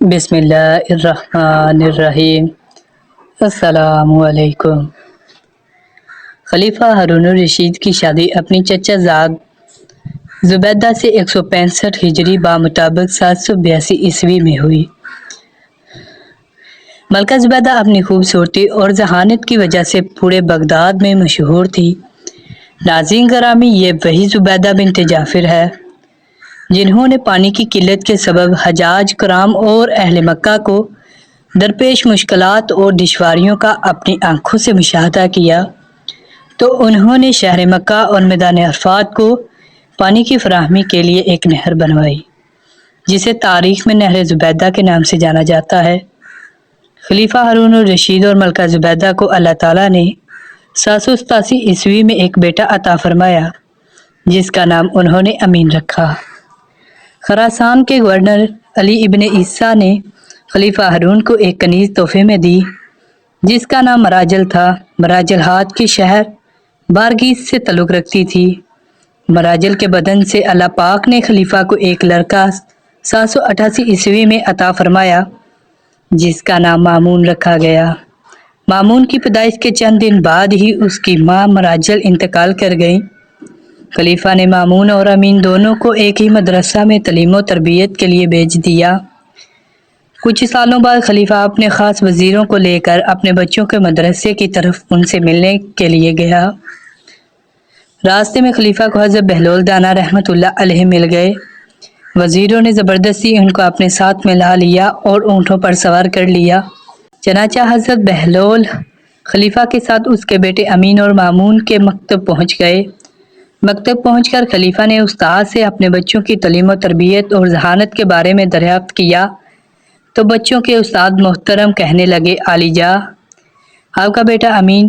بسم اللہ الرحمن الرحیم۔ السلام علیکم۔ خلیفہ ہارون الرشید کی شادی اپنی چچا زاد زبیدہ سے 165 ہجری بمطابق 782 عیسوی میں ہوئی۔ ملکہ زبیدہ اپنی خوبصورتی اور ذہانت کی وجہ سے پورے بغداد میں مشہور تھی۔ ناظرین گرامی، یہ وہی زبیدہ بنت جعفر ہے جنہوں نے پانی کی قلت کے سبب حجاج کرام اور اہل مکہ کو درپیش مشکلات اور دشواریوں کا اپنی آنکھوں سے مشاہدہ کیا، تو انہوں نے شہر مکہ اور میدان عرفات کو پانی کی فراہمی کے لیے ایک نہر بنوائی، جسے تاریخ میں نہر زبیدہ کے نام سے جانا جاتا ہے۔ خلیفہ ہارون الرشید اور ملکہ زبیدہ کو اللہ تعالیٰ نے 787 عیسوی میں ایک بیٹا عطا فرمایا، جس کا نام انہوں نے امین رکھا۔ خراسان کے گورنر علی ابن عیسیٰ نے خلیفہ ہارون کو ایک کنیز تحفے میں دی، جس کا نام مراجل تھا۔ مراجل ہاتھ کے شہر بارگیس سے تعلق رکھتی تھی۔ مراجل کے بدن سے اللہ پاک نے خلیفہ کو ایک لڑکا 788 عیسوی میں عطا فرمایا، جس کا نام مامون رکھا گیا۔ مامون کی پیدائش کے چند دن بعد ہی اس کی ماں مراجل انتقال کر گئیں۔ خلیفہ نے مامون اور امین دونوں کو ایک ہی مدرسہ میں تعلیم و تربیت کے لیے بھیج دیا۔ کچھ سالوں بعد خلیفہ اپنے خاص وزیروں کو لے کر اپنے بچوں کے مدرسے کی طرف ان سے ملنے کے لیے گیا۔ راستے میں خلیفہ کو حضرت بہلول دانا رحمۃ اللہ علیہ مل گئے۔ وزیروں نے زبردستی ان کو اپنے ساتھ ملا لیا اور اونٹوں پر سوار کر لیا۔ چنانچہ حضرت بہلول خلیفہ کے ساتھ اس کے بیٹے امین اور مامون کے مکتب پہنچ گئے۔ مکتب پہنچ کر خلیفہ نے استاد سے اپنے بچوں کی تعلیم و تربیت اور ذہانت کے بارے میں دریافت کیا، تو بچوں کے استاد محترم کہنے لگے، عالی جا، آپ کا بیٹا امین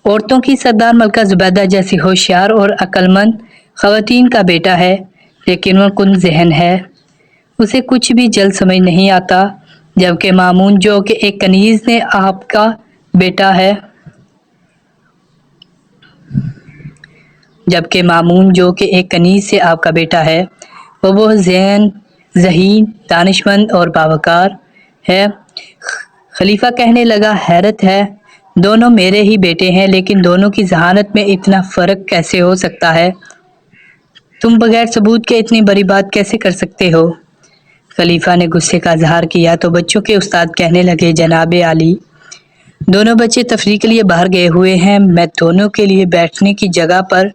عورتوں کی سردار ملکہ زبیدہ جیسی ہوشیار اور عقل مند خواتین کا بیٹا ہے، لیکن وہ کن ذہن ہے، اسے کچھ بھی جلد سمجھ نہیں آتا، جبکہ مامون جو کہ ایک کنیز نے آپ کا بیٹا ہے آپ کا بیٹا ہے، وہ بہت ذہین، دانش مند اور باوقار ہے۔ خلیفہ کہنے لگا، حیرت ہے، دونوں میرے ہی بیٹے ہیں، لیکن دونوں کی ذہانت میں اتنا فرق کیسے ہو سکتا ہے؟ تم بغیر ثبوت کے اتنی بڑی بات کیسے کر سکتے ہو؟ خلیفہ نے غصے کا اظہار کیا تو بچوں کے استاد کہنے لگے، جناب عالی، دونوں بچے تفریح کے لیے باہر گئے ہوئے ہیں، میں دونوں کے لیے بیٹھنے کی جگہ پر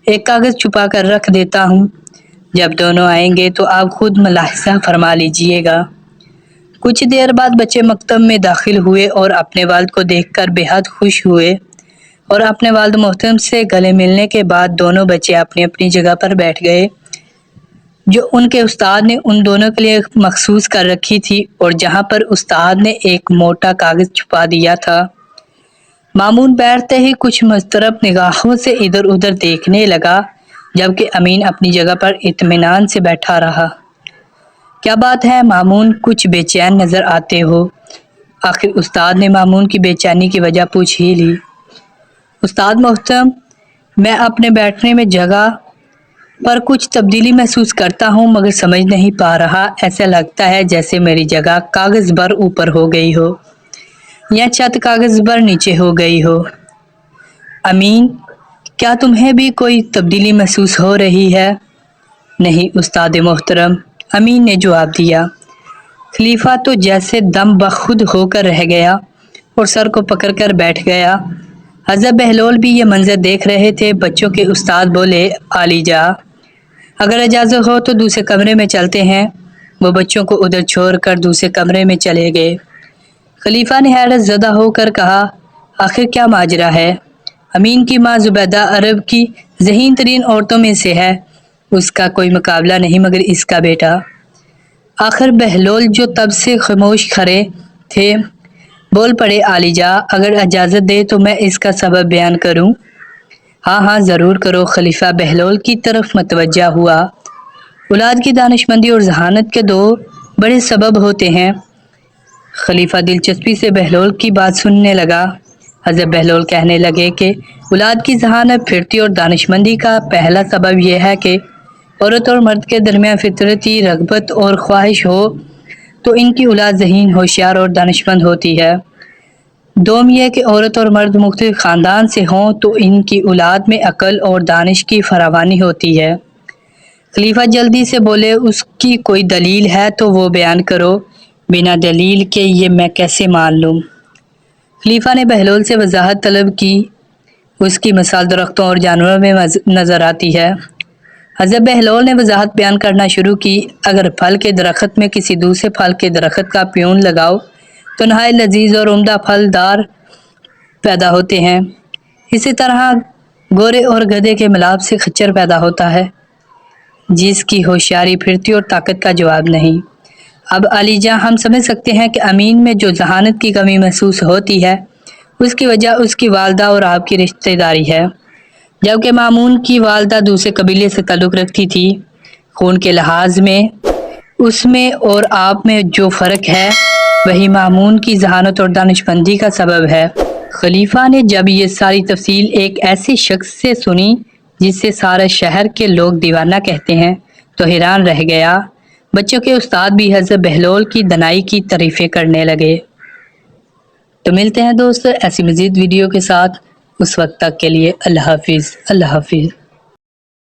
ایک کاغذ چھپا کر رکھ دیتا ہوں، جب دونوں آئیں گے تو آپ خود ملاحظہ فرما لیجئے گا۔ کچھ دیر بعد بچے مکتب میں داخل ہوئے اور اپنے والد کو دیکھ کر بے حد خوش ہوئے، اور اپنے والد محترم سے گلے ملنے کے بعد دونوں بچے اپنی اپنی جگہ پر بیٹھ گئے، جو ان کے استاد نے ان دونوں کے لیے مخصوص کر رکھی تھی، اور جہاں پر استاد نے ایک موٹا کاغذ چھپا دیا تھا۔ مامون بیٹھتے ہی کچھ مضطرب نگاہوں سے ادھر ادھر دیکھنے لگا، جبکہ امین اپنی جگہ پر اطمینان سے بیٹھا رہا۔ کیا بات ہے مامون، کچھ بے چین نظر آتے ہو؟ آخر استاد نے مامون کی بے چینی کی وجہ پوچھ ہی لی۔ استاد محترم، میں اپنے بیٹھنے میں جگہ پر کچھ تبدیلی محسوس کرتا ہوں، مگر سمجھ نہیں پا رہا، ایسا لگتا ہے جیسے میری جگہ کاغذ بر اوپر ہو گئی ہو یا چھت کاغذ بر نیچے ہو گئی ہو۔ امین، کیا تمہیں بھی کوئی تبدیلی محسوس ہو رہی ہے؟ نہیں استاد محترم، امین نے جواب دیا۔ خلیفہ تو جیسے دم بخود ہو کر رہ گیا اور سر کو پکڑ کر بیٹھ گیا۔ حضرت بہلول بھی یہ منظر دیکھ رہے تھے۔ بچوں کے استاد بولے، عالی جا، اگر اجازت ہو تو دوسرے کمرے میں چلتے ہیں۔ وہ بچوں کو ادھر چھوڑ کر دوسرے کمرے میں چلے گئے۔ خلیفہ نے حیرت زدہ ہو کر کہا، آخر کیا ماجرا ہے؟ امین کی ماں زبیدہ عرب کی ذہین ترین عورتوں میں سے ہے، اس کا کوئی مقابلہ نہیں، مگر اس کا بیٹا۔ آخر بہلول جو تب سے خاموش کھڑے تھے بول پڑے، عالی جا، اگر اجازت دے تو میں اس کا سبب بیان کروں۔ ہاں ہاں ضرور کرو۔ خلیفہ بہلول کی طرف متوجہ ہوا۔ اولاد کی دانش مندی اور ذہانت کے دو بڑے سبب ہوتے ہیں۔ خلیفہ دلچسپی سے بہلول کی بات سننے لگا۔ حضرت بہلول کہنے لگے کہ اولاد کی ذہانت، پھرتی اور دانش مندی کا پہلا سبب یہ ہے کہ عورت اور مرد کے درمیان فطرتی رغبت اور خواہش ہو، تو ان کی اولاد ذہین، ہوشیار اور دانشمند ہوتی ہے۔ دوم یہ کہ عورت اور مرد مختلف خاندان سے ہوں تو ان کی اولاد میں عقل اور دانش کی فراوانی ہوتی ہے۔ خلیفہ جلدی سے بولے، اس کی کوئی دلیل ہے تو وہ بیان کرو، بنا دلیل کے یہ میں کیسے مان لوں؟ خلیفہ نے بہلول سے وضاحت طلب کی۔ اس کی مثال درختوں اور جانوروں میں نظر آتی ہے۔ حضرت بہلول نے وضاحت بیان کرنا شروع کی، اگر پھل کے درخت میں کسی دوسرے پھل کے درخت کا پیون لگاؤ تو نہایت لذیذ اور عمدہ پھل دار پیدا ہوتے ہیں۔ اسی طرح گورے اور گدھے کے ملاپ سے خچر پیدا ہوتا ہے، جس کی ہوشیاری، پھرتی اور طاقت کا جواب نہیں۔ اب علی جاں، ہم سمجھ سکتے ہیں کہ امین میں جو ذہانت کی کمی محسوس ہوتی ہے اس کی وجہ اس کی والدہ اور آپ کی رشتہ داری ہے، جبکہ مامون کی والدہ دوسرے قبیلے سے تعلق رکھتی تھی۔ خون کے لحاظ میں اس میں اور آپ میں جو فرق ہے وہی مامون کی ذہانت اور دانشمندی کا سبب ہے۔ خلیفہ نے جب یہ ساری تفصیل ایک ایسے شخص سے سنی جسے سارے شہر کے لوگ دیوانہ کہتے ہیں تو حیران رہ گیا۔ بچوں کے استاد بھی حضرت بہلول کی دانائی کی تعریفیں کرنے لگے۔ تو ملتے ہیں دوست ایسی مزید ویڈیو کے ساتھ، اس وقت تک کے لیے اللہ حافظ۔ اللہ حافظ۔